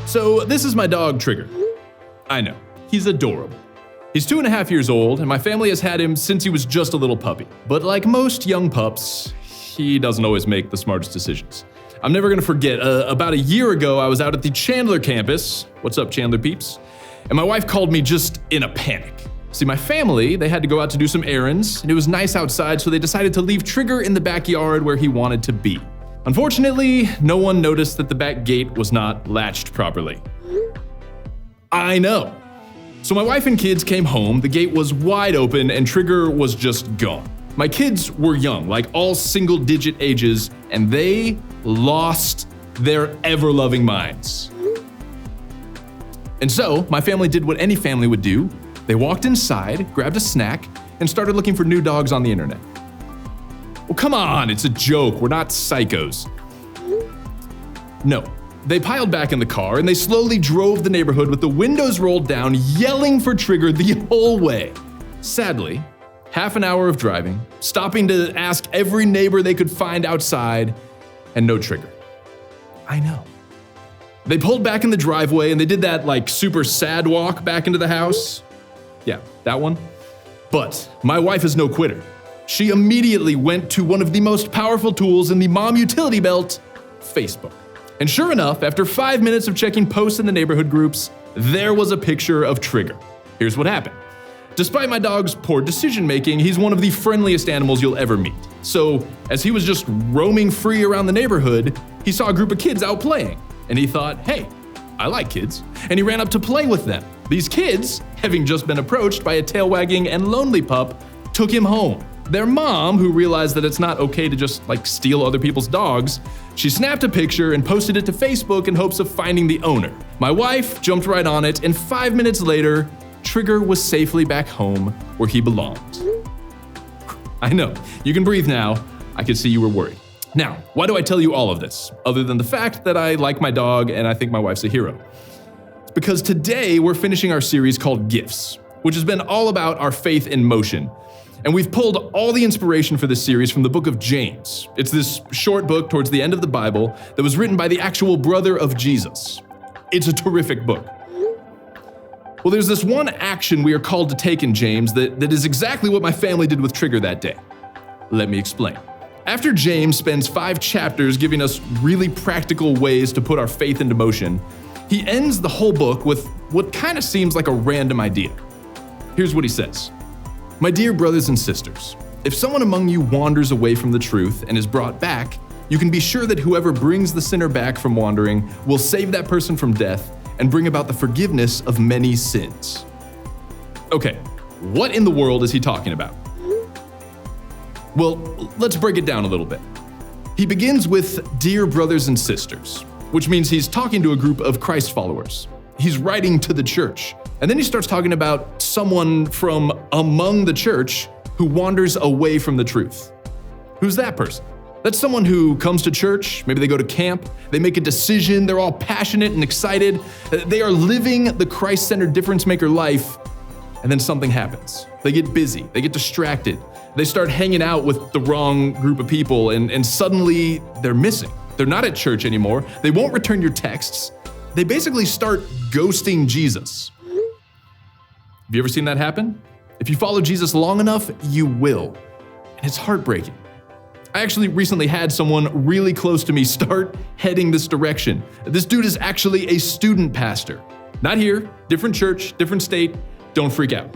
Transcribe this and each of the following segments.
So this is my dog, Trigger. I know, he's adorable. He's 2.5 years old, and my family has had him since he was just a little puppy. But like most young pups, he doesn't always make the smartest decisions. I'm never gonna forget, about a year ago, I was out at the Chandler campus. What's up, Chandler peeps? And my wife called me just in a panic. See, my family, they had to go out to do some errands, and it was nice outside, so they decided to leave Trigger in the backyard where he wanted to be. Unfortunately, no one noticed that the back gate was not latched properly. I know. So my wife and kids came home, the gate was wide open, and Trigger was just gone. My kids were young, like all single-digit ages, and they lost their ever-loving minds. And so, my family did what any family would do. They walked inside, grabbed a snack, and started looking for new dogs on the internet. Well, come on, it's a joke, we're not psychos. No, they piled back in the car and they slowly drove the neighborhood with the windows rolled down, yelling for Trigger the whole way. Sadly, half an hour of driving, stopping to ask every neighbor they could find outside, and no Trigger. I know. They pulled back in the driveway and they did that like super sad walk back into the house. Yeah, that one. But my wife is no quitter. She immediately went to one of the most powerful tools in the mom utility belt, Facebook. And sure enough, after 5 minutes of checking posts in the neighborhood groups, there was a picture of Trigger. Here's what happened. Despite my dog's poor decision-making, he's one of the friendliest animals you'll ever meet. So, as he was just roaming free around the neighborhood, he saw a group of kids out playing, and he thought, hey, I like kids, and he ran up to play with them. These kids, having just been approached by a tail-wagging and lonely pup, took him home. Their mom, who realized that it's not okay to just steal other people's dogs, she snapped a picture and posted it to Facebook in hopes of finding the owner. My wife jumped right on it, and 5 minutes later, Trigger was safely back home where he belonged. I know, you can breathe now. I could see you were worried. Now, why do I tell you all of this, other than the fact that I like my dog and I think my wife's a hero? It's because today we're finishing our series called GIFs, which has been all about our faith in motion. And we've pulled all the inspiration for this series from the book of James. It's this short book towards the end of the Bible that was written by the actual brother of Jesus. It's a terrific book. Well, there's this one action we are called to take in James that is exactly what my family did with Trigger that day. Let me explain. After James spends 5 chapters giving us really practical ways to put our faith into motion, he ends the whole book with what kind of seems like a random idea. Here's what he says. My dear brothers and sisters, if someone among you wanders away from the truth and is brought back, you can be sure that whoever brings the sinner back from wandering will save that person from death and bring about the forgiveness of many sins. Okay, what in the world is he talking about? Well, let's break it down a little bit. He begins with dear brothers and sisters, which means he's talking to a group of Christ followers. He's writing to the church. And then he starts talking about someone from among the church who wanders away from the truth. Who's that person? That's someone who comes to church, maybe they go to camp, they make a decision, they're all passionate and excited, they are living the Christ-centered difference-maker life, and then something happens. They get busy, they get distracted, they start hanging out with the wrong group of people, and suddenly they're missing. They're not at church anymore, they won't return your texts, they basically start ghosting Jesus. Have you ever seen that happen? If you follow Jesus long enough, you will. And it's heartbreaking. I actually recently had someone really close to me start heading this direction. This dude is actually a student pastor. Not here, different church, different state, don't freak out.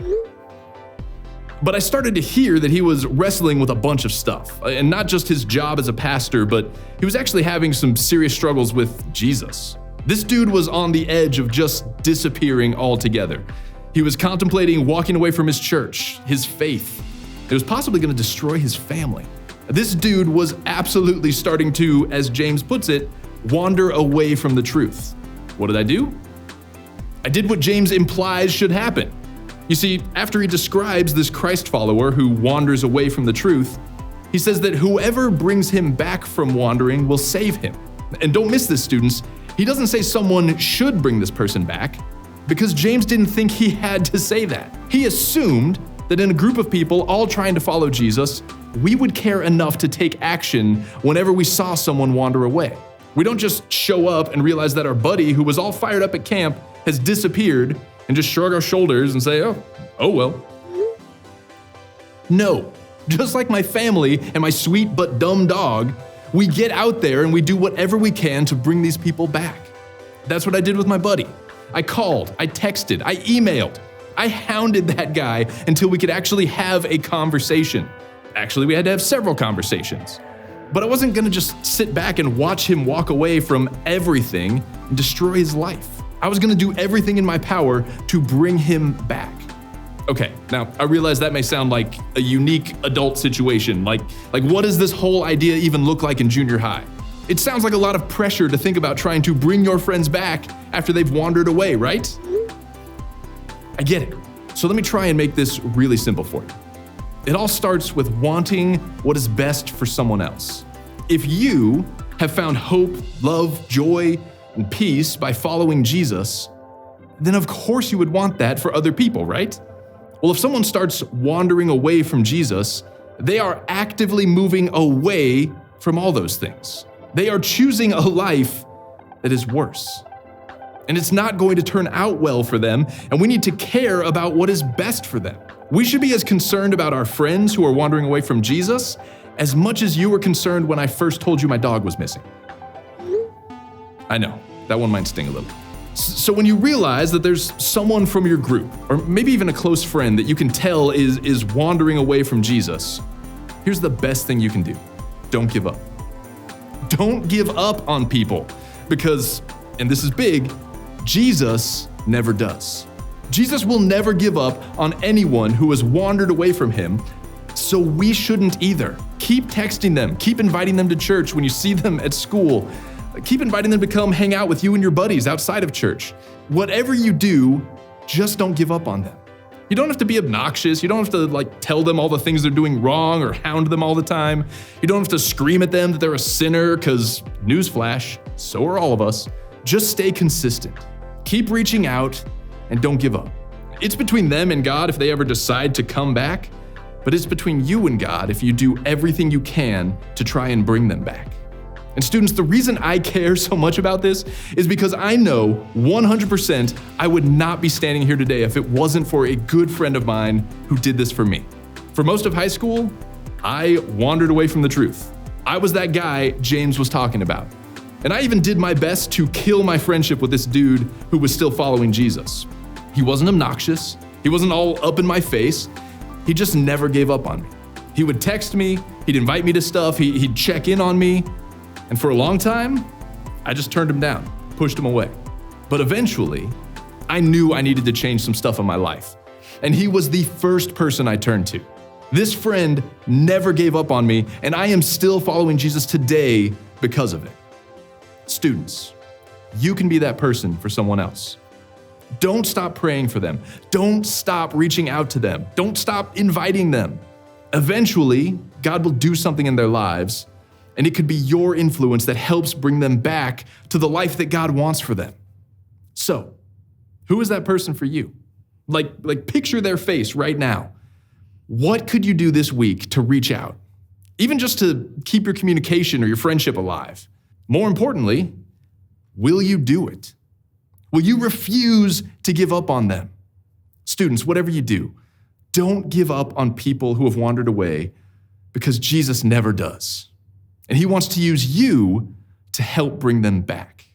But I started to hear that he was wrestling with a bunch of stuff, and not just his job as a pastor, but he was actually having some serious struggles with Jesus. This dude was on the edge of just disappearing altogether. He was contemplating walking away from his church, his faith. It was possibly going to destroy his family. This dude was absolutely starting to, as James puts it, wander away from the truth. What did I do? I did what James implies should happen. You see, after he describes this Christ follower who wanders away from the truth, he says that whoever brings him back from wandering will save him. And don't miss this, students. He doesn't say someone should bring this person back, because James didn't think he had to say that. He assumed that in a group of people all trying to follow Jesus, we would care enough to take action whenever we saw someone wander away. We don't just show up and realize that our buddy who was all fired up at camp has disappeared and just shrug our shoulders and say, oh well. No, just like my family and my sweet but dumb dog, we get out there and we do whatever we can to bring these people back. That's what I did with my buddy. I called, I texted, I emailed. I hounded that guy until we could actually have a conversation. Actually, we had to have several conversations. But I wasn't gonna just sit back and watch him walk away from everything and destroy his life. I was gonna do everything in my power to bring him back. Okay, now I realize that may sound like a unique adult situation. Like what does this whole idea even look like in junior high? It sounds like a lot of pressure to think about trying to bring your friends back after they've wandered away, right? I get it. So let me try and make this really simple for you. It all starts with wanting what is best for someone else. If you have found hope, love, joy, and peace by following Jesus, then of course you would want that for other people, right? Well, if someone starts wandering away from Jesus, they are actively moving away from all those things. They are choosing a life that is worse. And it's not going to turn out well for them, and we need to care about what is best for them. We should be as concerned about our friends who are wandering away from Jesus as much as you were concerned when I first told you my dog was missing. I know, that one might sting a little. So when you realize that there's someone from your group, or maybe even a close friend that you can tell is wandering away from Jesus, here's the best thing you can do. Don't give up. Don't give up on people because, and this is big, Jesus never does. Jesus will never give up on anyone who has wandered away from him, so we shouldn't either. Keep texting them, keep inviting them to church when you see them at school. Keep inviting them to come hang out with you and your buddies outside of church. Whatever you do, just don't give up on them. You don't have to be obnoxious. You don't have to tell them all the things they're doing wrong or hound them all the time. You don't have to scream at them that they're a sinner because, newsflash, so are all of us. Just stay consistent. Keep reaching out and don't give up. It's between them and God if they ever decide to come back, but it's between you and God if you do everything you can to try and bring them back. And students, the reason I care so much about this is because I know 100% I would not be standing here today if it wasn't for a good friend of mine who did this for me. For most of high school, I wandered away from the truth. I was that guy James was talking about. And I even did my best to kill my friendship with this dude who was still following Jesus. He wasn't obnoxious. He wasn't all up in my face. He just never gave up on me. He would text me. He'd invite me to stuff. He'd check in on me. And for a long time, I just turned him down, pushed him away. But eventually, I knew I needed to change some stuff in my life. And he was the first person I turned to. This friend never gave up on me, and I am still following Jesus today because of it. Students, you can be that person for someone else. Don't stop praying for them. Don't stop reaching out to them. Don't stop inviting them. Eventually, God will do something in their lives, and it could be your influence that helps bring them back to the life that God wants for them. So, who is that person for you? Like picture their face right now. What could you do this week to reach out? Even just to keep your communication or your friendship alive. More importantly, will you do it? Will you refuse to give up on them? Students, whatever you do, don't give up on people who have wandered away because Jesus never does. And he wants to use you to help bring them back.